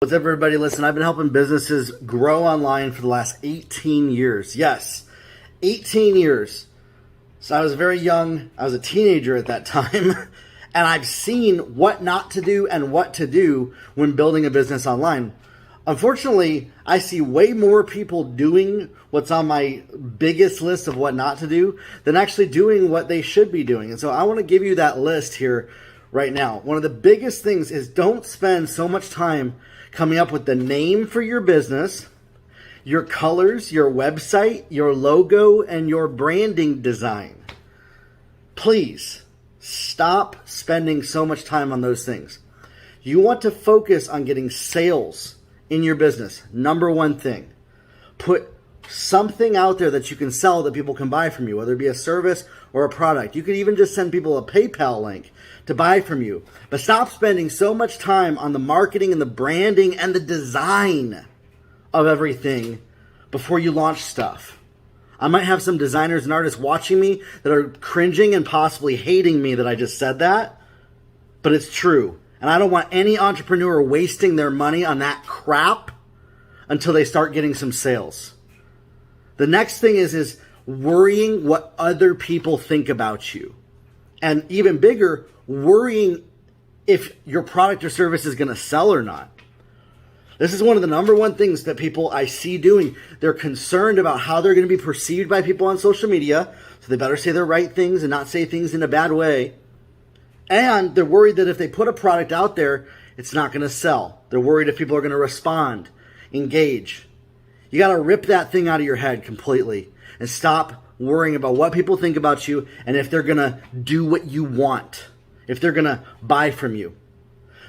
What's up, everybody? Listen, I've been helping businesses grow online for the last 18 years. Yes, 18 years. So I was very young. I was a teenager at that time. And I've seen what not to do and what to do when building a business online. Unfortunately, I see way more people doing what's on my biggest list of what not to do than actually doing what they should be doing. And so I want to give you that list here right now. One of the biggest things is don't spend so much time coming up with the name for your business, your colors, your website, your logo, and your branding design. Please stop spending so much time on those things. You want to focus on getting sales in your business. Number one thing. Put something out there that you can sell that people can buy from you, whether it be a service or a product. You could even just send people a PayPal link to buy from you. But stop spending so much time on the marketing and the branding and the design of everything before you launch stuff. I might have some designers and artists watching me that are cringing and possibly hating me that I just said that, but it's true. And I don't want any entrepreneur wasting their money on that crap until they start getting some sales. The next thing is worrying what other people think about you. And even bigger, worrying if your product or service is going to sell or not. This is one of the number one things that people I see doing. They're concerned about how they're going to be perceived by people on social media. So they better say the right things and not say things in a bad way. And they're worried that if they put a product out there, it's not going to sell. They're worried if people are going to respond, engage. You got to rip that thing out of your head completely and stop worrying about what people think about you and if they're going to do what you want, if they're going to buy from you.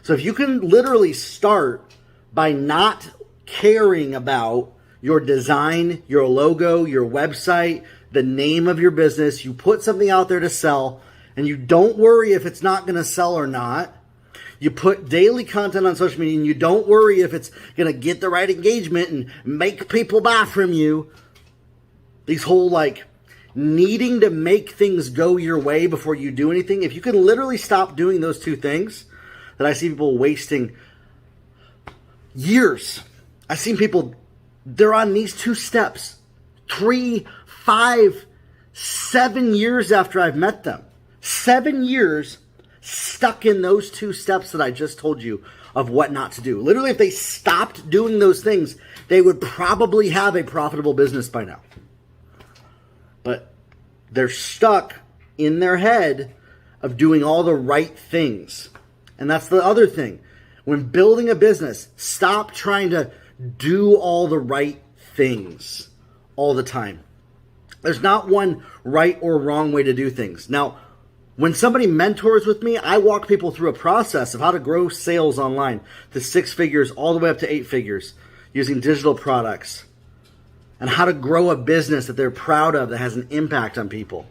So if you can literally start by not caring about your design, your logo, your website, the name of your business, you put something out there to sell and you don't worry if it's not going to sell or not. You put daily content on social media and you don't worry if it's going to get the right engagement and make people buy from you. These whole needing to make things go your way before you do anything. If you can literally stop doing those two things, that I see people wasting years. I've seen people, they're on these two steps 3, 5, 7 years after I've met them. 7 years stuck in those two steps that I just told you of what not to do. Literally, if they stopped doing those things, they would probably have a profitable business by now. But they're stuck in their head of doing all the right things. And that's the other thing. When building a business, stop trying to do all the right things all the time. There's not one right or wrong way to do things. Now, when somebody mentors with me, I walk people through a process of how to grow sales online to 6 figures all the way up to 8 figures using digital products, and how to grow a business that they're proud of that has an impact on people.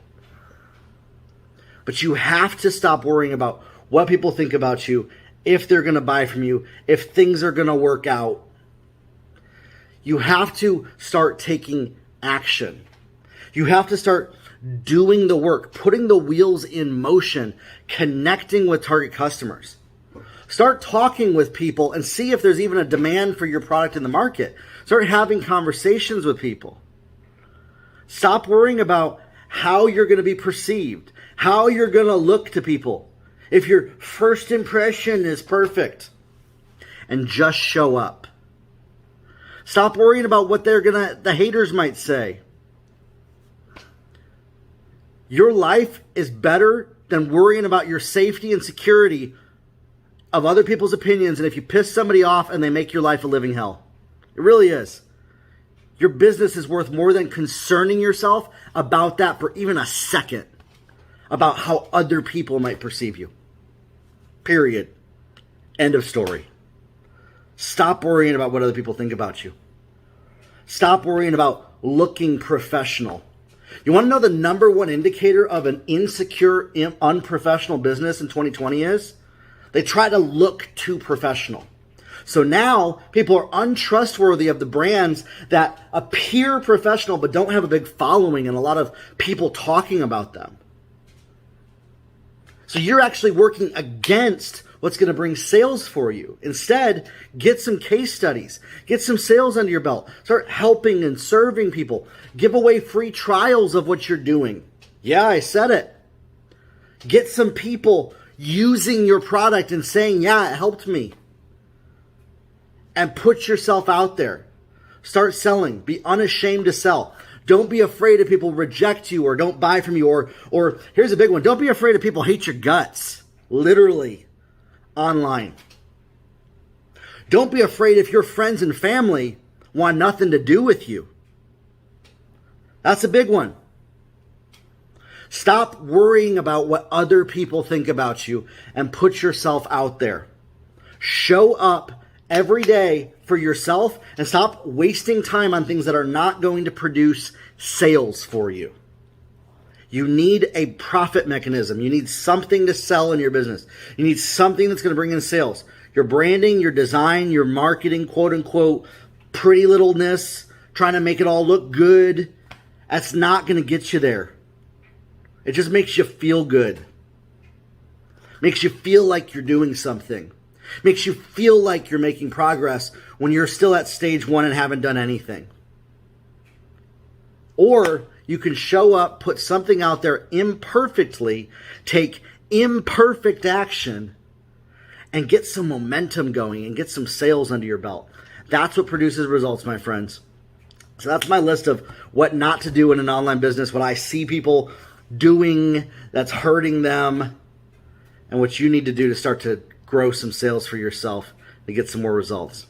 But you have to stop worrying about what people think about you, if they're going to buy from you, if things are going to work out. You have to start taking action. You have to start doing the work, putting the wheels in motion, connecting with target customers. Start talking with people and see if there's even a demand for your product in the market. Start having conversations with people. Stop worrying about how you're going to be perceived, how you're going to look to people. If your first impression is perfect, and just show up. Stop worrying about what the haters might say. Your life is better than worrying about your safety and security of other people's opinions, and if you piss somebody off and they make your life a living hell. It really is. Your business is worth more than concerning yourself about that for even a second, about how other people might perceive you. Period. End of story. Stop worrying about what other people think about you. Stop worrying about looking professional. You want to know the number one indicator of an insecure, unprofessional business in 2020 is? They try to look too professional. So now people are untrustworthy of the brands that appear professional but don't have a big following and a lot of people talking about them. So you're actually working against what's going to bring sales for you. Instead, get some case studies. Get some sales under your belt. Start helping and serving people. Give away free trials of what you're doing. Yeah, I said it. Get some people using your product and saying, yeah, it helped me. And put yourself out there. Start selling. Be unashamed to sell. Don't be afraid if people reject you or don't buy from you. Or here's a big one. Don't be afraid if people hate your guts. Literally. Online. Don't be afraid if your friends and family want nothing to do with you. That's a big one. Stop worrying about what other people think about you and put yourself out there. Show up every day for yourself and stop wasting time on things that are not going to produce sales for you. You need a profit mechanism. You need something to sell in your business. You need something that's going to bring in sales. Your branding, your design, your marketing, quote unquote, pretty littleness, trying to make it all look good, that's not going to get you there. It just makes you feel good. Makes you feel like you're doing something. Makes you feel like you're making progress when you're still at stage 1 and haven't done anything. Or you can show up, put something out there imperfectly, take imperfect action, and get some momentum going and get some sales under your belt. That's what produces results, my friends. So that's my list of what not to do in an online business, what I see people doing that's hurting them, and what you need to do to start to grow some sales for yourself to get some more results.